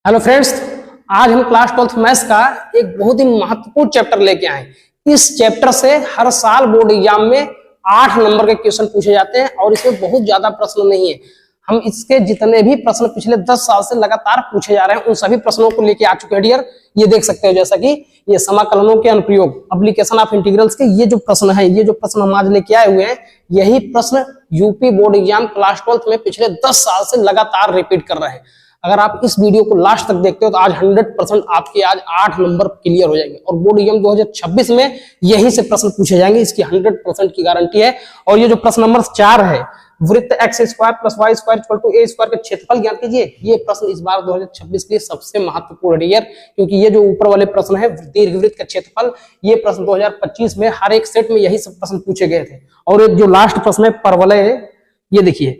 Hello friends, आज हम class 12th maths का एक बहुत ही महत्वपूर्ण चैप्टर लेके आए। इस चैप्टर से हर साल बोर्ड एग्जाम में 8 नंबर के क्वेश्चन पूछे जाते हैं और इसमें बहुत ज्यादा प्रश्न नहीं है। हम इसके जितने भी प्रश्न पिछले 10 साल से लगातार पूछे जा रहे हैं उन सभी प्रश्नों को लेके आ चुके हैं डियर। ये देख सकते हो जैसा कि ये समाकलनों के अनुप्रयोग, एप्लीकेशन ऑफ इंटीग्रल्स के ये जो प्रश्न है, ये जो प्रश्न हम आज लेके आए हुए हैं, यही प्रश्न UP board exam class 12th में पिछले 10 साल से लगातार रिपीट कर रहे हैं। अगर आप इस वीडियो को लास्ट तक देखते हो तो आज 100% आपके आज 8 नंबर क्लियर हो जाएंगे और बोर्ड एग्जाम 2026 में यही से प्रश्न पूछे जाएंगे, इसकी 100% की गारंटी है। और ये जो प्रश्न नंबर 4 है, वृत्त x square plus y square equal to a square का क्षेत्रफल ज्ञात कीजिए, ये प्रश्न इस बार 2026 के लिए सबसे महत्वपूर्ण है यार, क्योंकि ये जो ऊपर वाले प्रश्न है दीर्घवृत्त का क्षेत्रफल, ये प्रश्न 2025 में हर एक सेट में यही सब प्रश्न पूछे गए थे। और एक जो लास्ट प्रश्न है परवलय, ये देखिए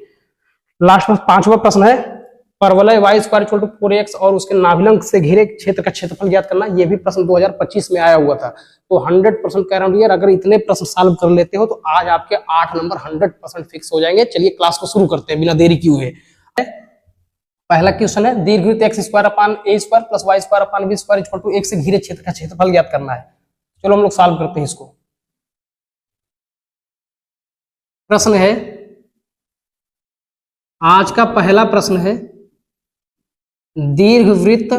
लास्ट में 5वां प्रश्न है, परवलय y square equal to 4x और उसके नाभिलंब से घिरे क्षेत्र का क्षेत्रफल ज्ञात करना, ये भी प्रश्न 2025 में आया हुआ था। तो 100% कह रहा हूं यार, अगर इतने प्रश्न सॉल्व कर लेते हो तो आज आपके 8 नंबर 100% फिक्स हो जाएंगे। चलिए क्लास को शुरू करते हैं बिना देरी किए हुए। पहला क्वेश्चन है, दीर्घवृत्त x square upon a square plus y square upon b square equal to 1 से घिरे क्षेत्र का क्षेत्रफल ज्ञात करना है। चलो हम लोग सॉल्व करते हैं इसको। प्रश्न है, आज का पहला प्रश्न है, दीर्घवृत्त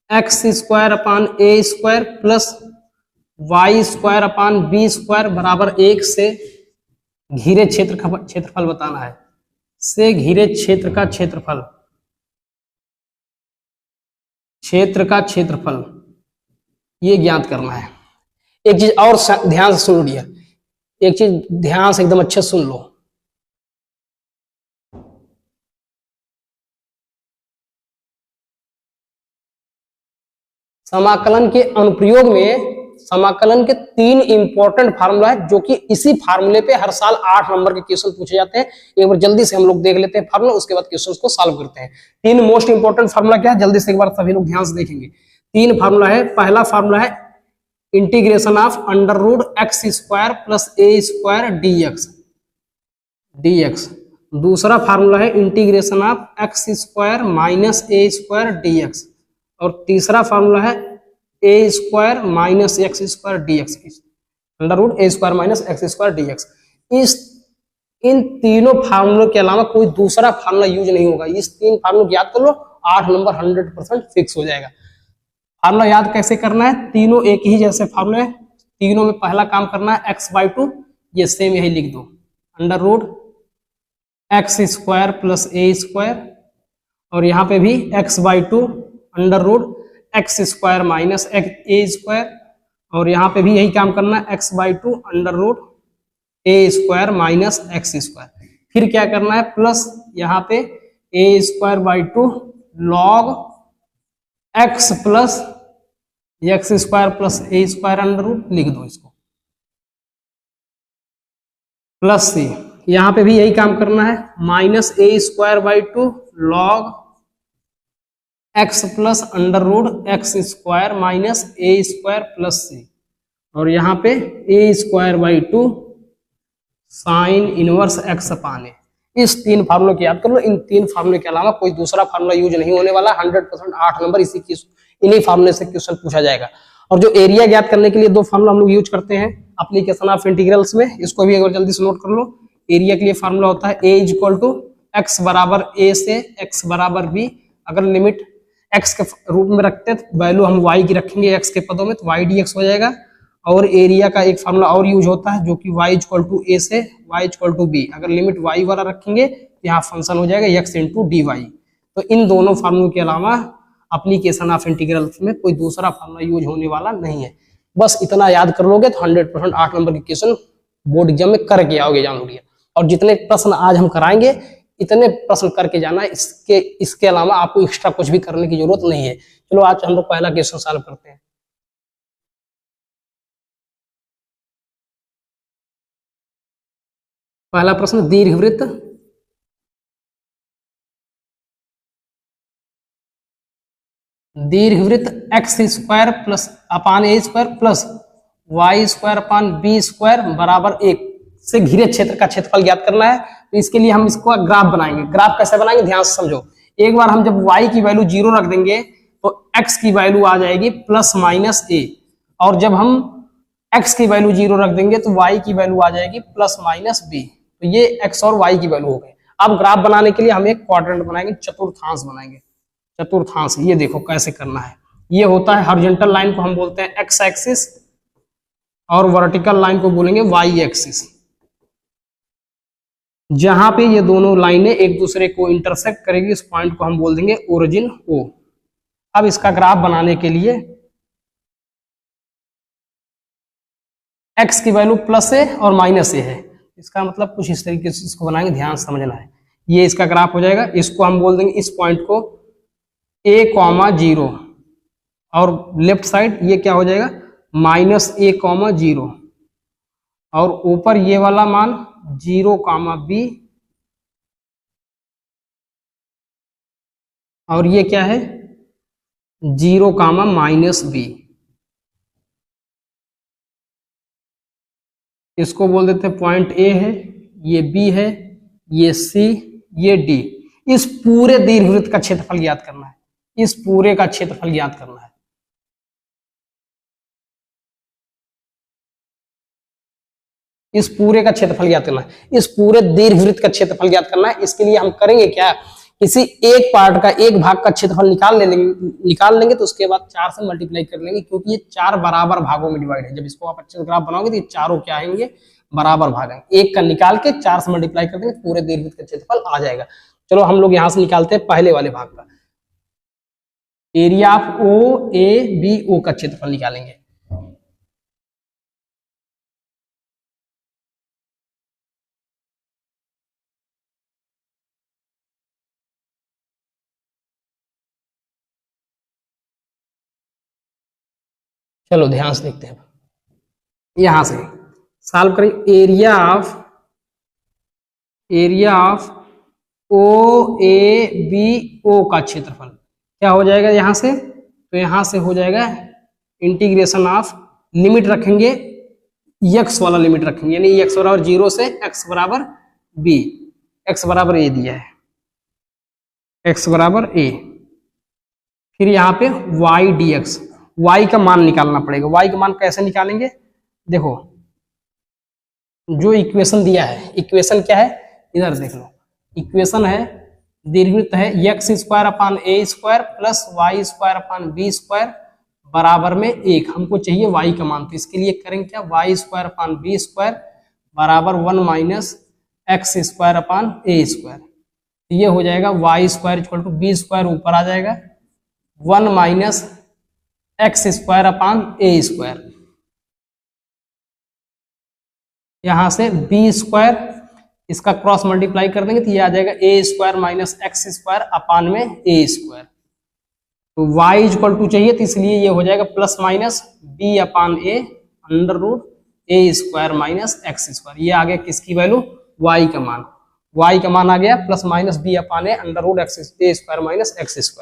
x square upon a square plus y square upon b square बराबर 1 से घिरे क्षेत्र का क्षेत्रफल बताना है। से घिरे क्षेत्र का क्षेत्रफल ये ज्ञात करना है। एक चीज और ध्यान से सुन लो, एक चीज ध्यान से एकदम अच्छे सुन लो। समाकलन के अनुप्रयोग में समाकलन के 3 इंपॉर्टेंट फार्मूला है, जो कि इसी फार्मूले पे हर साल 8 नंबर के क्वेश्चन पूछे जाते हैं। एक बार जल्दी से हम लोग देख लेते हैं फार्मूला, उसके बाद क्वेश्चंस को सॉल्व करते हैं। 3 मोस्ट इंपॉर्टेंट फार्मूला क्या है, जल्दी से एक बार सभी लोग ध्यान से देखेंगे। 3 फार्मूला है। पहला फार्मूला है integration of under root x square plus a square dx। दूसरा फार्मूला है integration of x square minus a square dx। और तीसरा फार्मूला है a square minus x square dx, under root a square minus x square dx। इन तीनों फार्मूलों के अलावा कोई दूसरा फार्मूला यूज नहीं होगा। इस 3 फार्मूलों को याद कर लो, 8 नंबर 100% फिक्स हो जाएगा। फार्मूला याद कैसे करना है, तीनों एक ही जैसे फार्मूले हैं। तीनों में पहला काम करना है x/2, ये सेम यही लिख दो, under root x square plus a square, और यहाँ पे भी x/2 under root x square minus a square, और यहाँ पे भी यही काम करना है x/2 under root a square minus x square. फिर क्या करना है, प्लस यहाँ पे a square by 2 log x plus x square plus a square under root लिख दो इसको, प्लस सी। यहाँ पे भी यही काम करना है, minus a square by 2 log x plus under root x square minus a square plus c, और यहाँ पे a square by 2 sine inverse x upon a. इस 3 फार्मूलों की याद कर लो। इन 3 फार्मूले के अलावा कोई दूसरा फार्मूला यूज नहीं होने वाला। 100% 8 नंबर इन्हीं फार्मूले से क्वेश्चन पूछा जाएगा। और जो एरिया ज्ञात करने के लिए 2 फार्मूला हम लोग यूज करते हैं एप्लीकेशन ऑफ इंटीग्रल्स में, इसको भी एक बार जल्दी से नोट कर लो। एरिया के लिए फार्मूला होता है ए इक्वल टू एक्स बराबर ए से एक्स बराबर बी। अगर लिमिट एक्स के रूप में रखते हैं तो वैल्यू हम वाई की रखेंगे एक्स के पदों में, तो वाई डी एक्स हो जाएगा। और एरिया का एक फार्मूला और यूज होता है, जो कि y इक्वल टू ए से y इक्वल टू बी। अगर लिमिट y वाला रखेंगे तो यहाँ फंक्शन हो जाएगा x इंटू डी वाई। तो इन दोनों फार्मूलों के अलावा एप्लीकेशन ऑफ इंटीग्रल्स में कोई दूसरा फार्मूला यूज होने वाला नहीं है। बस इतना याद कर लोगे तो 100% 8 नंबर के क्वेश्चन बोर्ड एग्जाम में करके आओगे जान लीजिए। और जितने प्रश्न आज हम कराएंगे इतने प्रश्न करके जाना, इसके अलावा आपको एक्स्ट्रा कुछ भी करने की जरूरत नहीं है। चलो आज हम लोग पहला क्वेश्चन सॉल्व करते हैं। पहला प्रश्न, दीर्घवृत्त x square plus upon a square plus y square upon b square बराबर 1 से घिरे क्षेत्र का क्षेत्रफल ज्ञात करना है। तो इसके लिए हम इसको ग्राफ बनाएंगे। ग्राफ कैसे बनाएंगे ध्यान से समझो। एक बार हम जब y की वैल्यू 0 रख देंगे तो x की वैल्यू आ जाएगी प्लस माइनस a, और जब हम x की वैल्यू 0 रख देंगे तो y की वैल्यू आ जाएगी प्लस माइनस b। तो ये x और y की वैल्यू हो गई। अब ग्राफ बनाने के लिए हम एक क्वाड्रेंट बनाएंगे, चतुर्थांश बनाएंगे। चतुर्थांश ये देखो कैसे करना है। ये होता है हॉरिजॉन्टल लाइन को हम बोलते हैं x एक्सिस और वर्टिकल लाइन को बोलेंगे y एक्सिस। जहां पे ये दोनों लाइनें एक दूसरे को इंटरसेक्ट करेगी इस पॉइंट को हम बोल देंगे ओरिजिन O। अब इसका ग्राफ बनाने के लिए x की वैल्यू प्लस a और माइनस a है, इसका मतलब कुछ इस तरीके से इसको बनाएंगे, ध्यान से समझना है। ये इसका ग्राफ हो जाएगा। इसको हम बोल देंगे इस पॉइंट को a,0 और लेफ्ट साइड ये क्या हो जाएगा -a,0 और ऊपर ये वाला मान 0,b और ये क्या है 0,-b। इसको बोल देते हैं पॉइंट A है, ये B है, ये C, ये D। इस पूरे दीर्घवृत्त का क्षेत्रफल ज्ञात करना है, इस पूरे का क्षेत्रफल ज्ञात करना है। इस पूरे का क्षेत्रफल ज्ञात करना है, इस पूरे दीर्घवृत्त का क्षेत्रफल ज्ञात करना है। इसके लिए हम करेंगे क्या, किसी एक पार्ट का एक भाग का क्षेत्रफल निकाल लेंगे तो उसके बाद 4 से मल्टीप्लाई कर लेंगे, क्योंकि ये 4 बराबर भागों में डिवाइड है। जब इसको आप अच्छे से ग्राफ बनाओगे तो ये चारों क्या आएंगे बराबर भाग आएंगे। एक का निकाल के 4 से मल्टीप्लाई कर देंगे, पूरे दीर्घवृत्त का क्षेत्रफल आ जाएगा। चलो हम लोग यहां से निकालते हैं पहले वाले भाग का, एरिया ऑफ OABO का क्षेत्रफल निकालेंगे। चलो ध्यान से देखते हैं, यहां से सॉल्व करें। एरिया ऑफ OABO का क्षेत्रफल क्या हो जाएगा यहां से, तो यहां से हो जाएगा इंटीग्रेशन ऑफ, लिमिट रखेंगे x वाला लिमिट रखेंगे, यानी x बराबर 0 से x बराबर b, x बराबर a दिया है, x बराबर a। फिर यहाँ पे y dx, y का मान निकालना पड़ेगा। y का मान कैसे निकालेंगे, देखो जो इक्वेशन दिया है, इक्वेशन क्या है इधर देख लो, इक्वेशन है दीर्घवृत्त है x² प्लस y² बराबर में 1। हमको चाहिए y का मान, तो इसके लिए करेंगे क्या, y² बराबर 1 - x²/a²। ये हो जाएगा y² b² ऊपर आ जाएगा 1 - x²/a²। यहां से b² इसका क्रॉस मल्टीप्लाई कर देंगे तो ये आ जाएगा a² - x²/a²। तो y चाहिए तो इसलिए ये हो जाएगा plus minus b/a √a² - x²। ये आ गया किसकी वैल्यू, y का मान। y का मान आ गया plus minus b/a √a² - x²।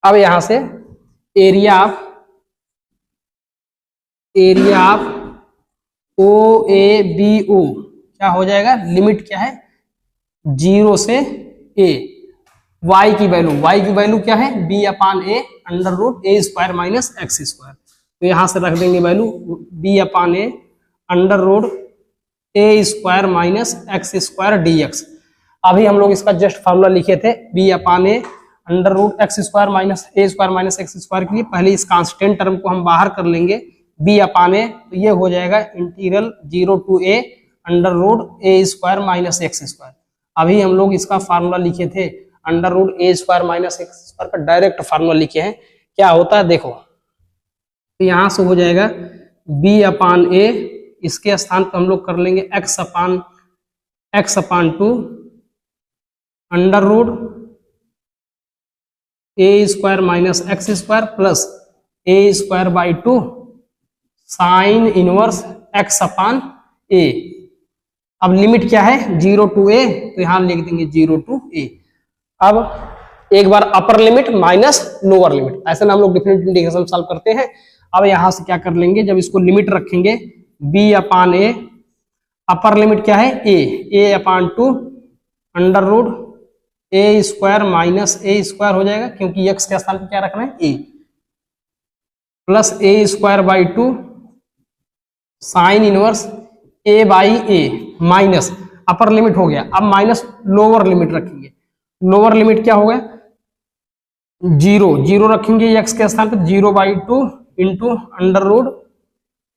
अब यहां से एरिया ऑफ OABO क्या हो जाएगा, लिमिट क्या है 0 से a, y की वैल्यू क्या है b/a √a² - x²। तो यहां से रख देंगे value b/a √a² - x² dx। अभी हम लोग इसका जस्ट फॉर्मूला लिखे थे b/a √x² - a² - x² के लिए। पहले इस कांस्टेंट टर्म को हम बाहर कर लेंगे b/a, तो ये हो जाएगा integral 0 to a √a² - x²। अभी हम लोग इसका फार्मूला लिखे थे √a² - x² का डायरेक्ट फार्मूला लिखे हैं। क्या होता है देखो, तो यहां से हो जाएगा b/a, इसके स्थान पर हम लोग कर लेंगे x/2 √a² - x² plus a²/2 sign inverse x/a। अब लिमिट क्या है 0 to a, तो यहां लिख देंगे 0 to a। अब एक बार upper limit minus lower limit, ऐसे ना हम लोग डिफरेंट इंटीग्रेशन सॉल्व करते हैं। अब यहां से क्या कर लेंगे, जब इसको लिमिट रखेंगे b/a अपर लिमिट क्या है ए upon two under root a square minus a square हो जाएगा, क्योंकि एक्स के स्थान पे क्या रखना है a, plus a square by two sine inverse a by a minus upper limit हो गया, अब माइनस लोअर लिमिट रखेंगे। लोअर लिमिट क्या होगा, जीरो रखेंगे एक्स के स्थान पे, 0/2 into under root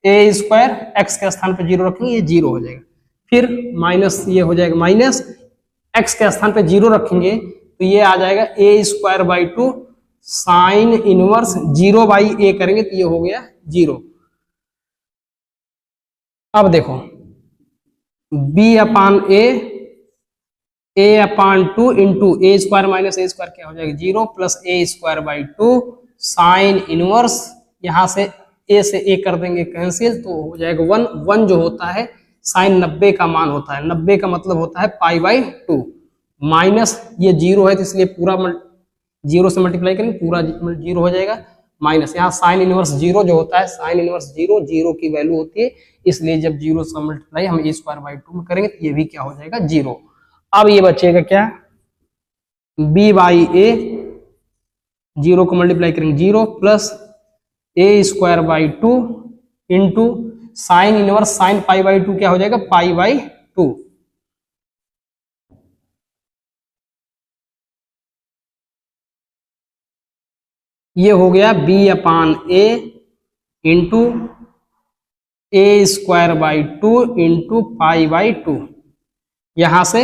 a square, x के स्थान पे 0 रखेंगे, ये 0 हो जाएगा। फिर माइनस ये हो जाएगा, माइनस एक्स के स्थान पे 0 रखेंगे तो ये आ जाएगा a square by two sine inverse 0/a करेंगे तो ये हो गया 0। अब देखो b upon A upon two into a square minus a square क्या हो जाएगा 0 plus a square by two sine inverse, यहां से ए से ए कर देंगे कैंसिल तो हो जाएगा 1 जो होता है साइन 90 का मान होता है, 90 का मतलब होता है π/2 माइनस ये 0 है तो इसलिए पूरा 0 से मल्टीप्लाई करेंगे पूरा 0 हो जाएगा, माइनस यहाँ साइन इनवर्स 0 जो होता है, साइन इनवर्स 0 की वैल्यू होती है, इसलिए जब 0 से मल्टीप्लाई हम ए स्क्वायर बाई 2 में करेंगे तो ये भी क्या हो जाएगा 0। अब ये बचेगा क्या b/a, 0 को मल्टीप्लाई करेंगे 0 plus a square by two into sine inverse sine π/2 क्या हो जाएगा π/2, ये हो गया b upon a into a square by two into π/2, यहां से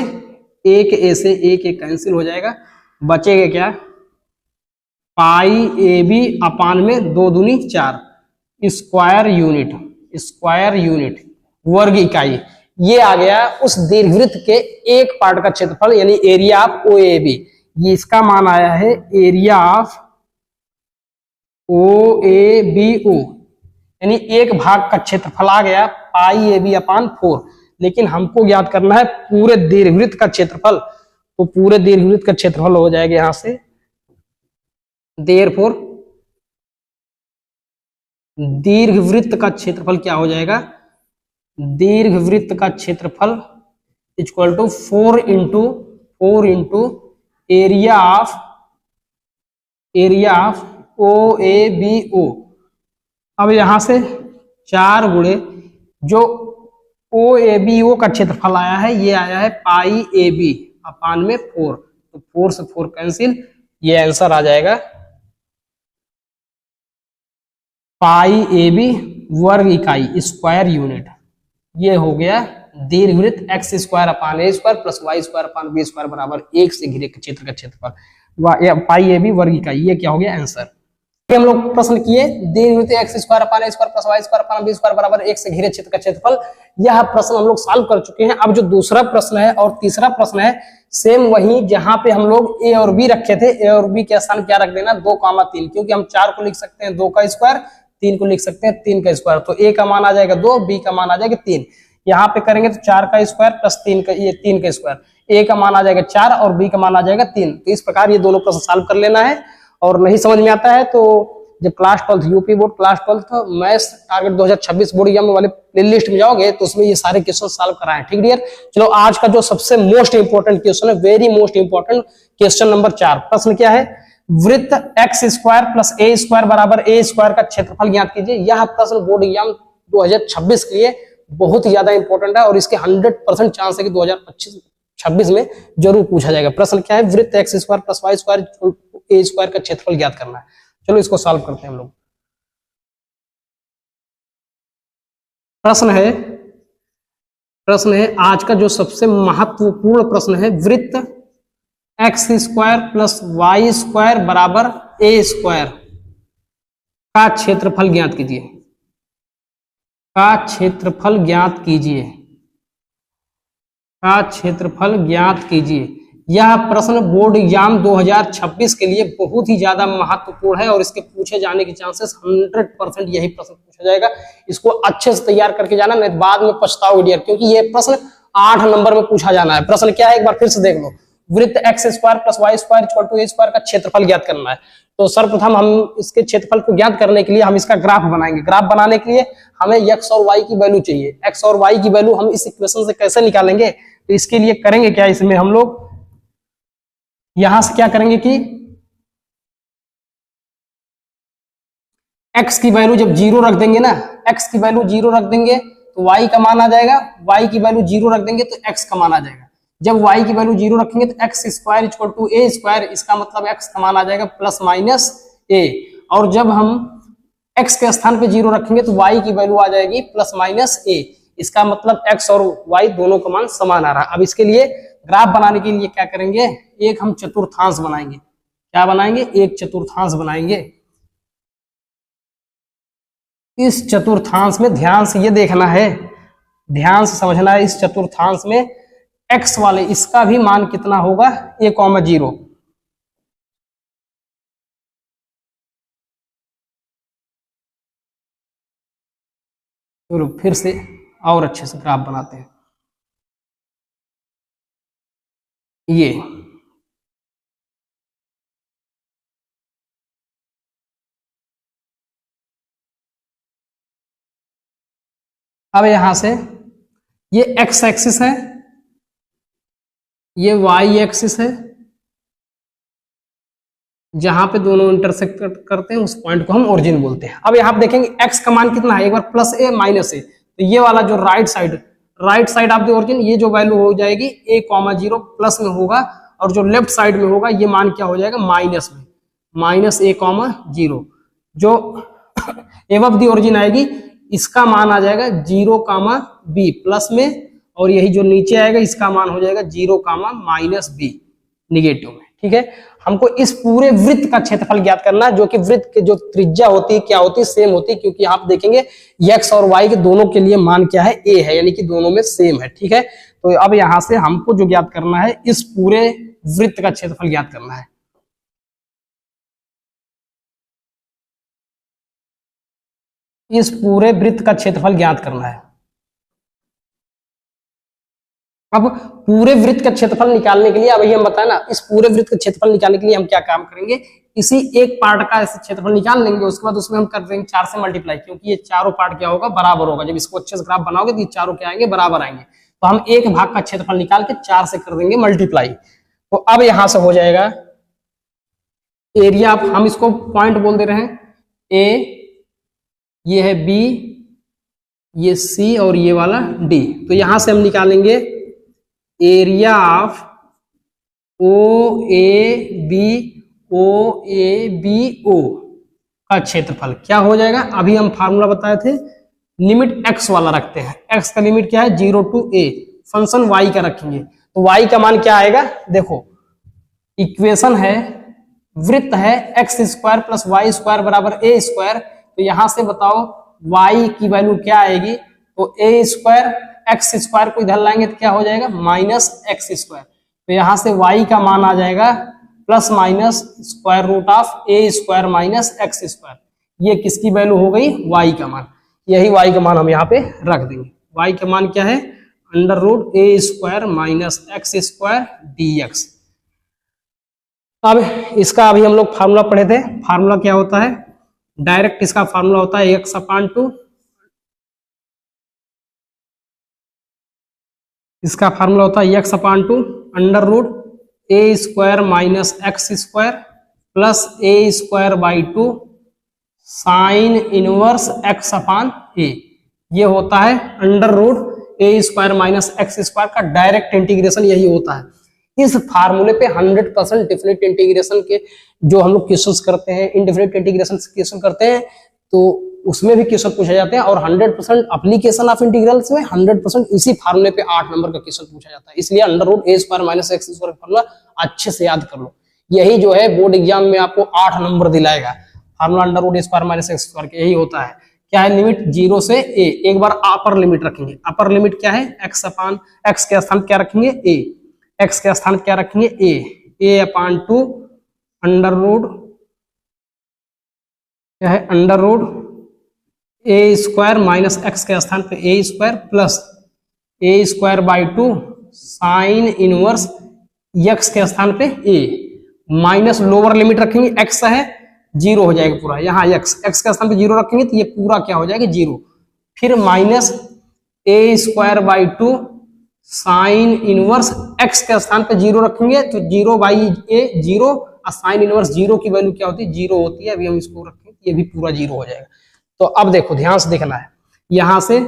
एक ए से एक कैंसिल हो जाएगा, बचेगा क्या π/a/b अपान में 2 दूनी 4 स्क्वायर यूनिट वर्ग इकाई, ये आ गया उस दीर्घवृत्त के एक पार्ट का क्षेत्रफल यानी एरिया ऑफ OAB। ये इसका मान आया है एरिया ऑफ OABO, यानी एक भाग का क्षेत्रफल आ गया π/a/b अपान 4, लेकिन हमको ज्ञात करना है पूरे दीर्घवृत्त का क्षेत्रफल, तो पूरे दीर्घवृत्त का क्षेत्रफल हो जाएगा यहां से देयरफॉर दीर्घवृत्त का क्षेत्रफल क्या हो जाएगा, दीर्घवृत्त का क्षेत्रफल equal to 4 into area of OABO। अब यहां से 4 गुणे जो OABO का क्षेत्रफल आया है ये आया है π/a/b अपान में 4, तो 4 से 4 कैंसिल, ये आंसर आ जाएगा π/a/b वर्ग इकाई स्क्वायर यूनिट। ये हो गया दीर्घवृत्त x square upon a square plus y square upon b square बराबर 1 से घिरे क्षेत्र का क्षेत्रफल π/a/b वर्ग इकाई, ये क्या हो गया आंसर। हम लोग प्रश्न किए दीर्घवृत्त x square upon a square plus y square upon b square बराबर 1 से घिरे क्षेत्र का क्षेत्रफल, यह प्रश्न हम लोग सॉल्व कर चुके हैं। अब जो दूसरा प्रश्न है और तीसरा प्रश्न है सेम वही, जहां पे हम लोग ए और बी रखे थे, ए और बी के स्थान क्या रख देना 2,3, क्योंकि हम 4 को लिख सकते हैं 2 का स्क्वायर, 3 को लिख सकते हैं 3 का स्क्वायर, तो ए का मान आ जाएगा 2, बी का मान आ जाएगा 3। यहाँ पे करेंगे तो 4 का स्क्वायर प्लस 3 का, ये 3 का स्क्वायर, ए का मान आ जाएगा 4 और बी का मान आ जाएगा 3। तो इस प्रकार ये दोनों प्रश्न सॉल्व कर लेना है, और नहीं समझ में आता है तो जब class 12 UP board class 12 maths target 2026 board exam वाले प्लेलिस्ट में जाओगे तो उसमें ये सारे क्वेश्चन सॉल्व कराएं, ठीक डियर। चलो आज का जो सबसे मोस्ट इंपोर्टेंट क्वेश्चन है, very most important question number 4। प्रश्न क्या है, वृत्त x square plus a square बराबर ए स्क्वायर का क्षेत्रफल ज्ञात कीजिए। यह प्रश्न बोर्ड एग्जाम 2026 के लिए बहुत ही ज्यादा इंपॉर्टेंट है और इसके 100% चांस है कि 2025-26 में जरूर पूछा जाएगा। प्रश्न क्या है, वृत्त x square plus y square a square का क्षेत्रफल ज्ञात करना है। चलो इसको सॉल्व करते हैं हम लोग। प्रश्न है आज का जो सबसे महत्वपूर्ण प्रश्न है, वृत्त x square plus y square बराबर ए स्क्वायर का क्षेत्रफल ज्ञात कीजिए, का क्षेत्रफल ज्ञात कीजिए, का क्षेत्रफल ज्ञात कीजिए। यह प्रश्न बोर्ड एग्जाम 2026 के लिए बहुत ही ज्यादा महत्वपूर्ण है और इसके पूछे जाने के चांसेस 100% यही प्रश्न पूछा जाएगा। इसको अच्छे से तैयार करके जाना, नहीं बाद में पछताओगे डियर, क्योंकि ये प्रश्न 8 नंबर में पूछा जाना है। प्रश्न क्या है एक बार फिर से देख लो, वृत्त x square plus y square equal to a square का क्षेत्रफल ज्ञात करना है। तो सर्वप्रथम हम इसके क्षेत्रफल को ज्ञात करने के लिए हम इसका ग्राफ बनाएंगे। ग्राफ बनाने के लिए हमें एक्स और वाई की वैल्यू चाहिए। एक्स और वाई की वैल्यू हम इस इक्वेशन से कैसे निकालेंगे, तो इसके लिए करेंगे क्या, इसमें हम लोग यहां से क्या करेंगे कि x की वैल्यू जब 0 रख देंगे ना, x की वैल्यू 0 रख देंगे तो y का मान आ जाएगा, y की वैल्यू 0 रख देंगे तो x का मान आ जाएगा। जब y की वैल्यू 0 रखेंगे तो x square equal to a square, इसका मतलब x का मान आ जाएगा प्लस माइनस a। और जब हम x के स्थान पे 0 रखेंगे तो y की वैल्यू आ जाएगी प्लस माइनस a, इसका मतलब x और y दोनों का मान समान आ रहा है। अब इसके लिए ग्राफ बनाने के लिए क्या करेंगे, एक हम चतुर्थांश बनाएंगे। क्या बनाएंगे, एक चतुर्थांश बनाएंगे। इस चतुर्थांश में ध्यान से ये देखना है, ध्यान से समझना है, इस चतुर्थांश में x वाले इसका भी मान कितना होगा, a, 0। चलो फिर से और अच्छे से ग्राफ बनाते हैं। ये अब यहां से ये x एक्सिस है, ये y एक्सिस है, जहां पे दोनों इंटरसेक्ट करते हैं उस पॉइंट को हम ओरिजिन बोलते हैं। अब यहां पे देखेंगे x का मान कितना है, एक बार प्लस a माइनस a, तो ये वाला जो right side of the origin, ये जो वैल्यू हो जाएगी a, 0 प्लस में होगा, और जो लेफ्ट साइड में होगा ये मान क्या हो जाएगा, माइनस में, माइनस a, 0। जो एबव द ओरिजिन आएगी इसका मान आ जाएगा 0, b प्लस में, और यही जो नीचे आएगा इसका मान हो जाएगा 0, माइनस b निगेटिव में। ठीक है, हमको इस पूरे वृत्त का क्षेत्रफल ज्ञात करना है, जो कि वृत्त की जो त्रिज्या होती है क्या होती है, सेम होती है, क्योंकि आप देखेंगे x और y के दोनों के लिए मान क्या है, a है, यानी कि दोनों में सेम है। ठीक है, तो अब यहां से हमको जो ज्ञात करना है, इस पूरे वृत्त का क्षेत्रफल ज्ञात करना है। इस पूरे वृत्त का क्षेत्रफल ज्ञात करना है। अब पूरे वृत्त का क्षेत्रफल निकालने के लिए, अब ये हम बताए ना, इस पूरे वृत्त का क्षेत्रफल निकालने के लिए हम क्या काम करेंगे, इसी एक पार्ट का ऐसे क्षेत्रफल निकाल लेंगे, उसके बाद उसमें हम कर देंगे 4 से मल्टीप्लाई, क्योंकि ये चारों पार्ट क्या होगा, बराबर होगा। जब इसको अच्छे से ग्राफ बनाओगे तो ये चारों क्या आएंगे, बराबर आएंगे। तो हम एक भाग का क्षेत्रफल निकाल के 4 से कर देंगे मल्टीप्लाई। तो अब यहां से हो जाएगा एरिया, हम इसको पॉइंट बोल दे रहे हैं, ए, ये है बी, ये सी, और ये वाला डी। तो यहां से हम निकालेंगे area of O A B O का क्षेत्रफल क्या हो जाएगा। अभी हम फार्मूला बताए थे, लिमिट x वाला रखते हैं। x का लिमिट क्या है, 0 to a, फंक्शन y का रखेंगे, तो y का मान क्या आएगा, देखो इक्वेशन है, वृत्त है x square plus y square बराबर a स्क्वायर। तो यहां से बताओ y की वैल्यू क्या आएगी, तो a स्क्वायर, एक्स स्क्वायर को इधर लाएंगे तो क्या हो जाएगा, माइनस एक्स स्क्वायर। तो यहां से y का मान आ जाएगा plus minus square root of a square minus x square. ये किसकी वैल्यू हो गई, y का मान। यही y का मान हम यहाँ पे रख देंगे। y का मान क्या है, under root a square minus x square dx। अब इसका अभी हम लोग फार्मूला पढ़े थे। फार्मूला क्या होता है, डायरेक्ट इसका फार्मूला होता है x/2, इसका फार्मूला होता है x/2 under root a square minus x square plus a square by 2 sine inverse x/a। ये होता है under root a square minus x square का डायरेक्ट इंटीग्रेशन, यही होता है। इस फार्मूले पे 100% डिफरेंट इंटीग्रेशन के जो हम लोग क्वेश्चंस करते हैं, इनडिफरेंट इंटीग्रेशन क्वेश्चन करते हैं, तो उसमें भी क्वेश्चन पूछे जाते हैं, और 100% एप्लीकेशन ऑफ इंटीग्रल्स में 100% इसी फार्मूले पे 8 नंबर का क्वेश्चन पूछा जाता है। इसलिए under root a square minus x square formula अच्छे से याद कर लो। यही जो है बोर्ड एग्जाम में आपको 8 नंबर दिलाएगा। Formula under root a square minus x square यही होता है। क्या है, लिमिट 0 से a। एक बार अपर लिमिट रखेंगे। अपर लिमिट क्या है, x के स्थान क्या रखेंगे, a, x के स्थान क्या रखेंगे, a/2 अंडर रूट क्या है, under root a square minus x के स्थान पे a square plus a square by 2 sine inverse, x के स्थान पे a, माइनस लोअर लिमिट रखेंगे x है 0 हो जाएगा पूरा, यहाँ x के स्थान पे 0 रखेंगे तो ये पूरा क्या हो जाएगा 0, फिर minus a²/2 sign inverse x के स्थान पे 0 रखेंगे तो 0/a 0, और साइन इनवर्स 0 की वैल्यू क्या होती है 0 होती है। अभी हम इसको रखें ये भी पूरा 0 हो जाएगा। तो अब देखो ध्यान से देखना है, यहां से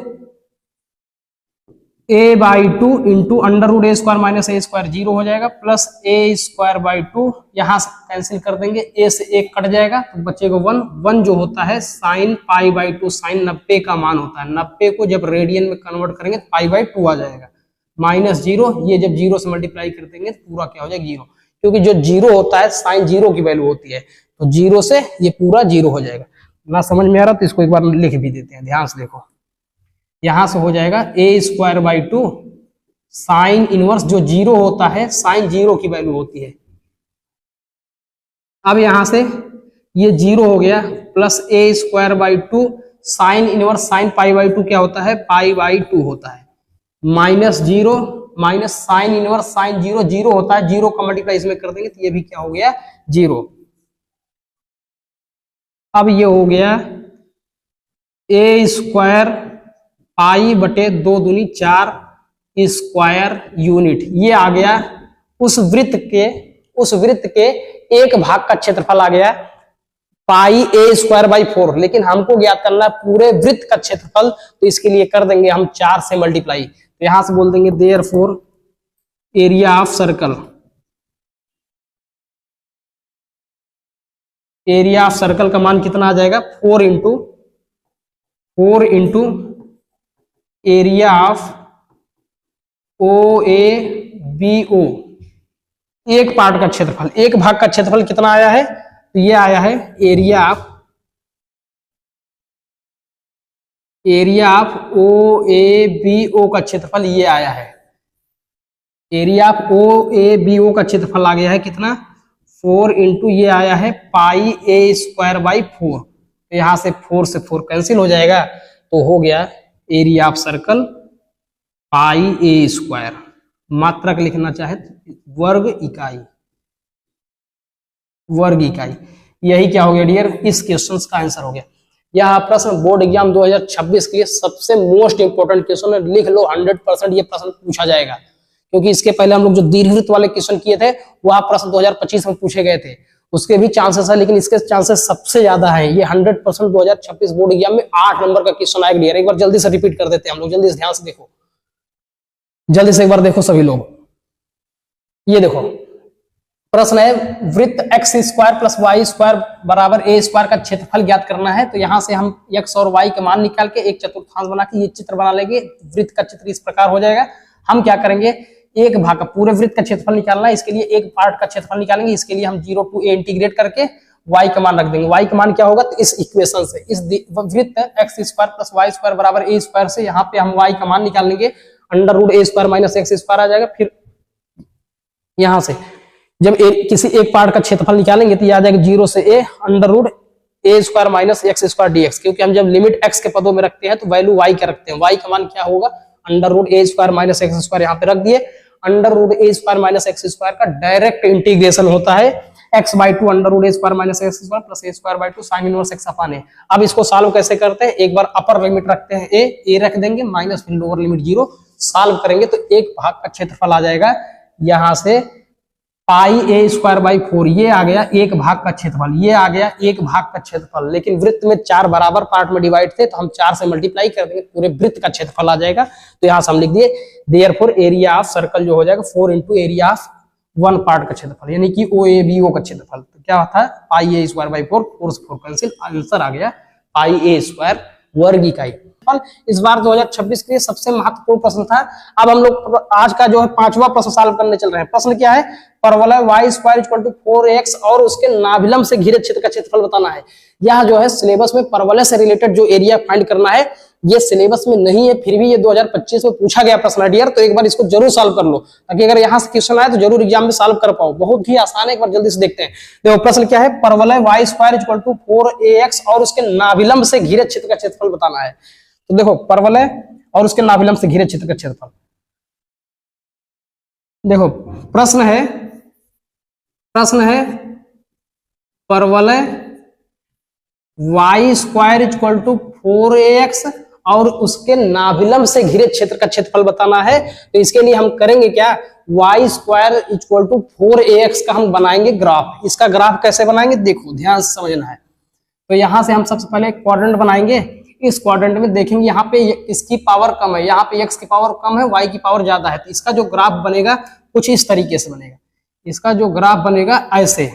a/2 इंटू √a² - a² 0 हो जाएगा, प्लस a²/2 यहां से कैंसिल कर देंगे, a से 1 कट जाएगा तो बचेगा 1 जो होता है साइन π/2, साइन 90 का मान होता है, 90 को जब रेडियन में कन्वर्ट करेंगे तो π/2 आ जाएगा, -0, ये जब 0 से मल्टीप्लाई कर देंगे तो पूरा क्या हो जाएगा 0, क्योंकि जो 0 होता है साइन 0 की वैल्यू होती है, तो 0 से ये पूरा 0 हो जाएगा। ना समझ में आ रहा तो इसको एक बार लिख भी देते हैं, ध्यान से देखो, यहां से हो जाएगा a²/2 साइन इनवर्स, जो 0 होता है साइन 0 की वैल्यू होती है। अब यहां से ये 0 हो गया, plus a²/2 sign inverse sine π/2 क्या होता है π/2 होता है, -0 माइनस साइन इनवर्स साइन 0 0 होता है, 0 का मल्टीप्लाई इसमें कर देंगे तो ये भी क्या हो गया 0। अब ये हो गया a² π/2 दूनी 4 स्क्वायर यूनिट, ये आ गया उस वृत्त के एक भाग का क्षेत्रफल आ गया πa²/4, लेकिन हमको ज्ञात करना है पूरे वृत्त का क्षेत्रफल, तो इसके लिए कर देंगे हम 4 से मल्टीप्लाई, तो यहां से बोल देंगे therefore area of circle, area of circle का मान कितना आ जाएगा 4 इंटू एरिया ऑफ OABO, एक पार्ट का क्षेत्रफल, एक भाग का क्षेत्रफल कितना आया है, तो ये आया है एरिया ऑफ OABO का क्षेत्रफल, ये आया है एरिया ऑफ OABO का क्षेत्रफल आ गया है कितना 4 इंटू ये आया है πa²/4, तो यहां से 4 से 4 कैंसिल हो जाएगा, तो हो गया एरिया ऑफ सर्कल πa², मात्रक लिखना चाहे वर्ग इकाई, यही क्या हो गया डियर, इस क्वेश्चन का आंसर हो गया। यह प्रश्न बोर्ड एग्जाम 2026 के लिए सबसे मोस्ट इंपोर्टेंट क्वेश्चन है, लिख लो 100% ये प्रश्न पूछा जाएगा, क्योंकि इसके पहले हम लोग जो दीर्घवृत्त वाले क्वेश्चन किए थे वह प्रश्न 2025 में पूछे गए थे, उसके भी चांसेस है, लेकिन इसके चांसेस सबसे ज्यादा है, ये 100% 2026 बोर्ड एग्जाम में 8 नंबर का क्वेश्चन आएगा डियर। एक बार जल्दी से रिपीट कर देते हैं हम लोग, जल्दी से ध्यान से देखो, जल्दी से एक बार देखो सभी लोग, ये देखो प्रश्न है वृत्त x² + y² बराबर a² का क्षेत्रफल ज्ञात करना है, तो यहां से हम x और y के मान निकाल के एक चतुर्थांश बना के ये चित्र बना लेंगे, वृत्त का चित्र इस प्रकार हो जाएगा। हम क्या करेंगे, एक भाग का पूरे वृत्त का क्षेत्रफल निकालना है, इसके लिए एक पार्ट का क्षेत्रफल निकालेंगे, इसके लिए हम 0 to a इंटीग्रेट करके y का मान रख देंगे, y का मान क्या होगा, तो इस इक्वेशन से, इस वृत्त x² + y² बराबर a² से यहाँ पे हम y का मान निकाल लेंगे, √a² - x² आ जाएगा। फिर यहां से जब किसी एक पार्ट का क्षेत्रफल निकालेंगे तो ये आ जाएगा 0 से a √a² - x² dx, क्योंकि हम जब लिमिट x के पदों में रखते हैं तो वैल्यू y का रखते हैं, y का मान क्या होगा √a² - x² यहाँ पे रख दिए, √a² - x² का डायरेक्ट इंटीग्रेशन होता है x/2 √a² - x² plus a²/2 sign inverse x/a। अब इसको सॉल्व कैसे करते हैं, एक बार अपर लिमिट रखते हैं a रख देंगे, माइनस फिर लोअर लिमिट 0, सॉल्व करेंगे तो एक भाग का क्षेत्रफल आ जाएगा, यहां से πa²/4, ये आ गया एक भाग का क्षेत्रफल, ये आ गया एक भाग का क्षेत्रफल, लेकिन वृत्त में 4 बराबर पार्ट में डिवाइड थे तो हम 4 से मल्टीप्लाई कर देंगे, पूरे वृत्त का क्षेत्रफल आ जाएगा, तो यहां से हम लिख दिए देयरफॉर एरिया ऑफ सर्कल जो हो जाएगा 4 into area of one part का क्षेत्रफल, यानी कि OABO का क्षेत्रफल, तो क्या था πa²/4, 4 से 4 कैंसिल, आंसर आ गया πa² वर्ग इकाई। इस बार 2026 के लिए सबसे महत्वपूर्ण प्रश्न था। अब हम लोग आज का जो है 5वां प्रश्न सॉल्व करने चल रहे हैं। प्रश्न क्या है, परवलय y² = 4x और उसके नाभिलंब से घिरे क्षेत्र का क्षेत्रफल बताना है। यह जो है सिलेबस में परवलय से रिलेटेड जो एरिया फाइंड करना है, ये सिलेबस में नहीं है, फिर भी ये 2025 में पूछा गया प्रश्न है डियर, तो एक बार इसको जरूर सॉल्व कर लो, ताकि अगर यहाँ से क्वेश्चन आए तो जरूर एग्जाम में सॉल्व कर पाओ, बहुत ही आसान है। एक बार जल्दी से देखते हैं। देखो प्रश्न क्या है, परवलय y² = 4ax और उसके नाभिलंब से घिरे क्षेत्र का क्षेत्रफल बताना है। तो देखो परवलय और उसके नाभिलंब से घिरे क्षेत्र का क्षेत्रफल, देखो प्रश्न है प्रश्न है परवलय y square equal to 4ax और उसके नाभिलंब से घिरे क्षेत्र का क्षेत्रफल बताना है। तो इसके लिए हम करेंगे क्या, y square equal to 4ax का हम बनाएंगे ग्राफ। इसका ग्राफ कैसे बनाएंगे देखो ध्यान से समझना है। तो यहां से हम सबसे पहले क्वाड्रेंट बनाएंगे। इस क्वाड्रेंट में देखेंगे यहाँ पे इसकी पावर कम है, यहाँ पे x की पावर कम है, y की पावर ज्यादा है। तो इसका जो ग्राफ बनेगा कुछ इस तरीके से बनेगा। इसका जो ग्राफ बनेगा ऐसे,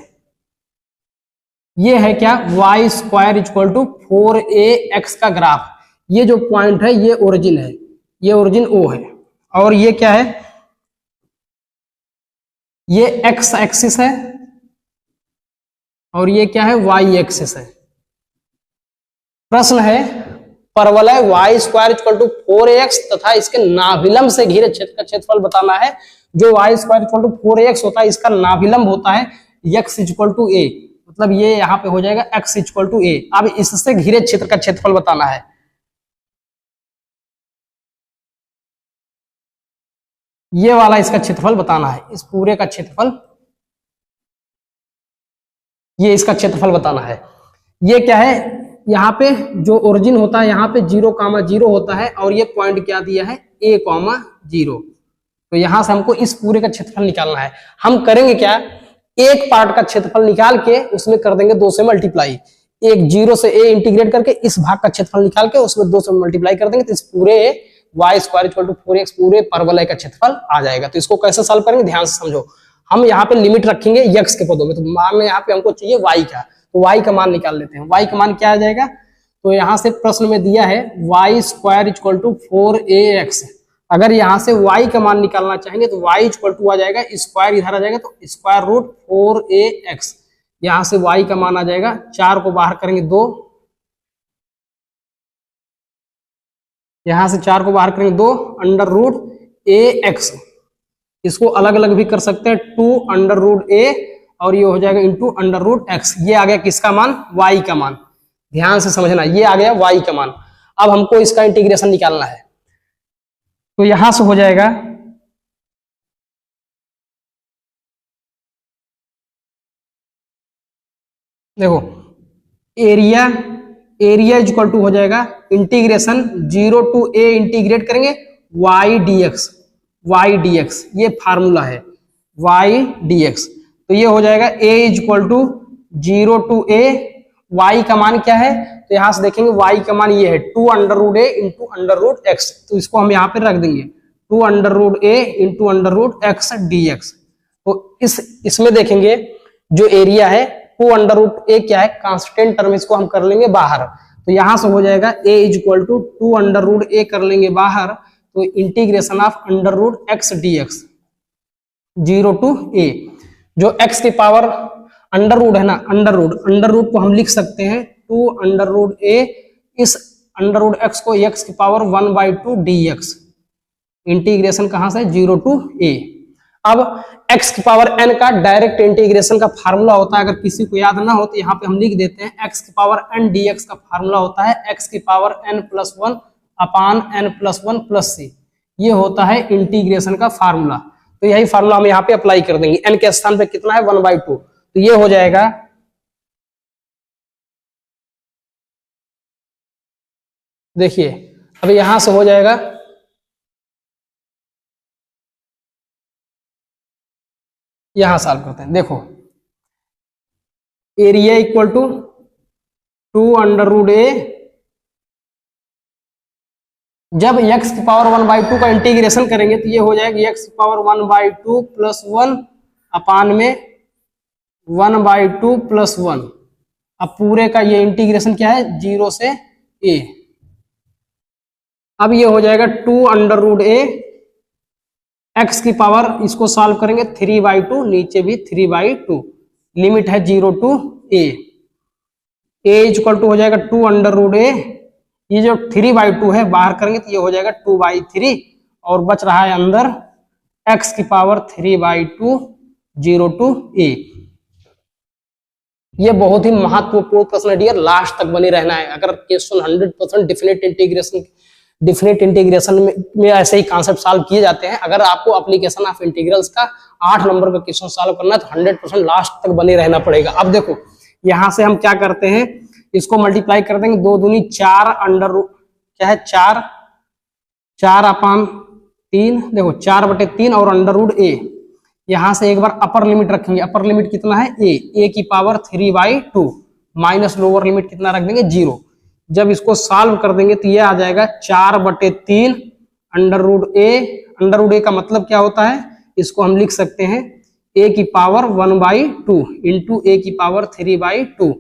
ये है क्या, y square equal to 4ax का ग्राफ। ये जो पॉइंट है ये ओरिजिन है, ये ओरिजिन O है, और ये क्या है, ये x एक्सिस है और ये क्या है, y एक्सिस है। प्रश्न है परवलय y square equal to 4ax तथा इसके नाभिलंब से घिरे क्षेत्र का क्षेत्रफल बताना है। जो y square equal to 4ax होता है, इसका नाभिलंब होता है x इक्वल टू a, मतलब ये यहाँ पे हो जाएगा x इक्वल टू a। अब इससे घिरे क्षेत्र का क्षेत्रफल बताना है। ये वाला इसका क्षेत्रफल बताना है, इस पूरे का क्षेत्रफल, ये इसका क्षेत्रफल बताना है। ये क्या है, यहाँ पे जो ओरिजिन होता है यहाँ पे 0,0 होता है और ये पॉइंट क्या दिया है, a,0। तो यहां से हमको इस पूरे का क्षेत्रफल निकालना है। हम करेंगे क्या, एक पार्ट का क्षेत्रफल निकाल के उसमें कर देंगे 2 से मल्टीप्लाई। एक 0 से a इंटीग्रेट करके इस भाग का क्षेत्रफल निकाल के उसमें 2 से मल्टीप्लाई कर देंगे, तो इस पूरे y square equal to 4x पूरे परवलय का क्षेत्रफल आ जाएगा। तो इसको कैसे सॉल्व करेंगे ध्यान से समझो। हम यहाँ पे लिमिट रखेंगे x के पदों में, तो मान में यहाँ पे हमको चाहिए y का, तो y का मान निकाल लेते हैं। y का मान क्या आ जाएगा, तो यहाँ से प्रश्न में दिया है y square equal to 4ax। अगर यहाँ से y का मान निकालना चाहेंगे तो y इक्वल टू आ जाएगा, स्क्वायर इधर आ जाएगा तो स्क्वायर रूट 4ax। यहाँ से y का मान आ जाएगा, 4 को बाहर करेंगे 2, यहां से 4 को बाहर करेंगे 2, अंडर रूट ax। इसको अलग अलग भी कर सकते हैं, 2 अंडर रूट a और ये हो जाएगा इंटू अंडर रूट x। ये आ गया किसका मान, y का मान। ध्यान से समझना, ये आ गया y का मान। अब हमको इसका इंटीग्रेशन निकालना है, तो यहां से हो जाएगा देखो एरिया, एरिया इक्वल टू हो जाएगा इंटीग्रेशन 0 टू a इंटीग्रेट करेंगे y dx, ये फार्मूला है y dx। तो ये हो जाएगा a equal to 0 to a, y का मान क्या है, तो यहां से देखेंगे y का मान ये है 2 under root a into under root x। तो इसको हम यहाँ पे रख देंगे 2 under root a into under root x dx। तो इसमें देखेंगे जो एरिया है 2 अंडर रूट a क्या है, कांस्टेंट टर्म, इसको हम कर लेंगे बाहर। तो यहां से हो जाएगा a equal to 2 under root a कर लेंगे बाहर, तो integration of under root x dx 0 to a। जो x की पावर अंडर रूट है ना, अंडर रूट को हम लिख सकते हैं 2 अंडर रूट a, इस अंडर रूट x को x की पावर 1/2 dx। इंटीग्रेशन कहां से, 0 टू a। अब x की पावर n का डायरेक्ट इंटीग्रेशन का फार्मूला होता है, अगर किसी को याद ना हो तो यहाँ पे हम लिख देते हैं, x की पावर n dx का फार्मूला होता है x की पावर n+1 अपान n+1 प्लस c। ये होता है इंटीग्रेशन का फार्मूला। तो यही फार्मूला हम यहाँ पे अप्लाई कर देंगे। n के स्थान पे कितना है, 1/2। तो ये हो जाएगा देखिए, अब यहां से हो जाएगा यहां सॉल्व करते हैं। देखो area equal to 2 under root a, जब x की पावर 1/2 का इंटीग्रेशन करेंगे तो ये हो जाएगा x की पावर 1/2 प्लस 1 अपान में 1/2 प्लस 1। अब पूरे का ये इंटीग्रेशन क्या है, 0 से a। अब ये हो जाएगा 2 अंडर रूट a, x की पावर, इसको सॉल्व करेंगे 3/2, नीचे भी 3/2, लिमिट है 0 to a। a equal to हो जाएगा 2 अंडर रूट a, ये जो 3/2 है बाहर करेंगे तो ये हो जाएगा 2/3, और बच रहा है अंदर x की पावर 3/2 0 टू a। ये बहुत ही महत्वपूर्ण प्रश्न है डियर, लास्ट तक बने रहना है। अगर क्वेश्चन 100% डिफिनेट इंटीग्रेशन में ऐसे ही कॉन्सेप्ट सॉल्व किए जाते हैं। अगर आपको एप्लीकेशन ऑफ इंटीग्रल्स का 8 नंबर का क्वेश्चन सॉल्व करना है तो 100% लास्ट तक बने रहना पड़ेगा। अब देखो यहां से हम क्या करते हैं, इसको मल्टीप्लाई कर देंगे, 2 दूनी 4 अंडर रूट क्या है 4/3, देखो 4/3 और अंडर रूट ए। यहां से एक बार अपर लिमिट रखेंगे, अपर लिमिट कितना है ए की पावर 3/2 माइनस लोअर लिमिट कितना रख देंगे 0। जब इसको सॉल्व कर देंगे तो ये आ जाएगा 4/3 अंडर रूट ए। अंडर रूट ए का मतलब क्या होता है, इसको हम लिख सकते हैं a की पावर 1/2 इंटू ए की पावर 3/2।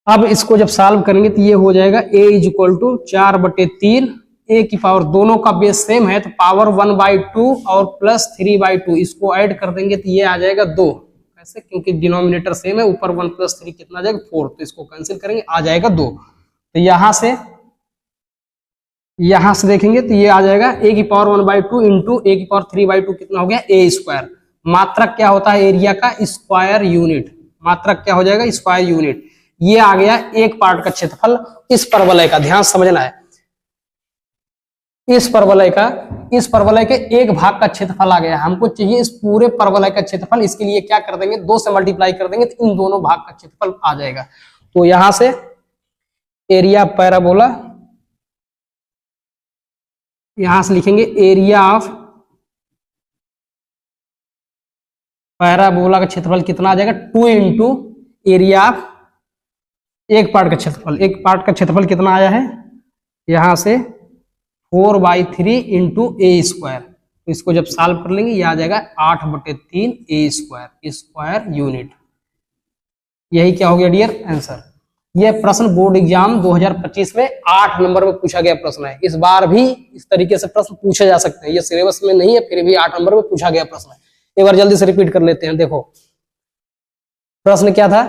अब इसको जब सॉल्व करेंगे तो ये हो जाएगा a इक्वल टू 4/3, a की पावर दोनों का बेस सेम है तो पावर 1/2 और प्लस 3/2, इसको ऐड कर देंगे तो ये आ जाएगा 2। कैसे, क्योंकि डिनोमिनेटर सेम है, ऊपर 1 + 3 कितना आ जाएगा 4, तो इसको कैंसिल करेंगे आ जाएगा 2। तो यहां से देखेंगे तो ये आ जाएगा a की पावर 1/2 इंटू a की पावर 3/2 कितना हो गया a²। मात्रक क्या होता है एरिया का, स्क्वायर यूनिट। मात्रक क्या हो जाएगा, स्क्वायर यूनिट। ये आ गया एक पार्ट का क्षेत्रफल इस परवलय का, ध्यान समझना है। इस परवलय के एक भाग का क्षेत्रफल आ गया, हमको चाहिए इस पूरे परवलय का क्षेत्रफल। इसके लिए क्या कर देंगे, 2 से मल्टीप्लाई कर देंगे तो इन दोनों भाग का क्षेत्रफल आ जाएगा। तो यहां से एरिया पैराबोला, यहां से लिखेंगे एरिया ऑफ पैराबोला का क्षेत्रफल कितना आ जाएगा 2 इंटू एरिया ऑफ एक पार्ट का क्षेत्रफल। एक पार्ट का क्षेत्रफल कितना आया है, यहां से 4/3 इंटू a²। तो इसको जब सॉल्व कर लेंगे ये आ जाएगा 8/3 a² स्क्वायर यूनिट। यही क्या हो गया डियर आंसर। यह प्रश्न बोर्ड एग्जाम 2025 में 8 नंबर में पूछा गया प्रश्न है। इस बार भी इस तरीके से प्रश्न पूछे जा सकते हैं, ये सिलेबस में नहीं है फिर भी 8 नंबर में पूछा गया प्रश्न है। एक बार जल्दी से रिपीट कर लेते हैं। देखो प्रश्न क्या था,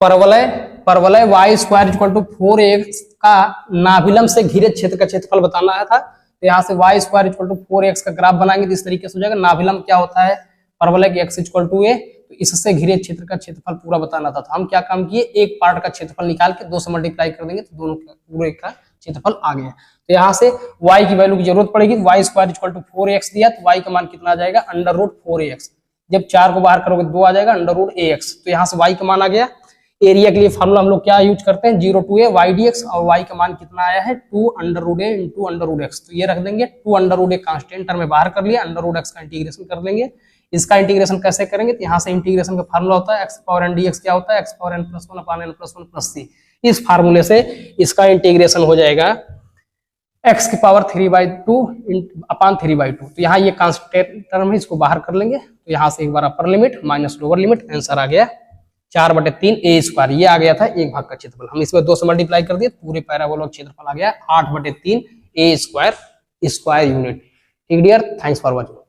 परवलय y² = 4x का नाभिलंब से घिरे क्षेत्र का क्षेत्रफल बताना आया था। तो यहाँ से y² = 4x का ग्राफ बनाएंगे तो इस तरीके से हो जाएगा। नाभिलंब क्या होता है, परवलय के x = a, तो इससे घिरे क्षेत्र का क्षेत्रफल पूरा बताना था। तो हम क्या काम किए, एक पार्ट का क्षेत्रफल निकाल के 2 से मल्टीप्लाई कर देंगे तो दोनों पूरे का क्षेत्रफल आ गया। तो यहाँ से y की वैल्यू की जरूरत पड़ेगी, y² = 4x दिया तो y का मान कितना आ जाएगा √4ax। जब 4 को बाहर करोगे 2 आ जाएगा √ax। तो यहाँ से y का मान आ गया। एरिया के लिए फार्मूला हम लोग क्या यूज करते हैं 0 to a y/dx, और y का मान कितना आया है 2√a इंटू √x। तो ये रख देंगे 2√a कांस्टेंट टर्म में बाहर कर लिया, √x का इंटीग्रेशन कर लेंगे। इसका इंटीग्रेशन कैसे करेंगे, तो यहाँ से इंटीग्रेशन का फार्मूला होता है x⁴n dx क्या होता है x⁴n + 1/n + 1 + c। इस फार्मूले से इसका इंटीग्रेशन हो जाएगा x की पावर 3/2/3/2। तो यहाँ ये कांस्टेंट टर्म है, इसको बाहर कर लेंगे। तो यहाँ से एक बार upper limit minus lower limit, answer आ गया 4/3 a²। ये आ गया था एक भाग का क्षेत्रफल, हम इसमें 2 से मल्टीप्लाई कर दिए, पूरे पैराबोला क्षेत्रफल आ गया 8/3 a² स्क्वायर यूनिट। ठीक डियर, थैंक्स फॉर वॉचिंग।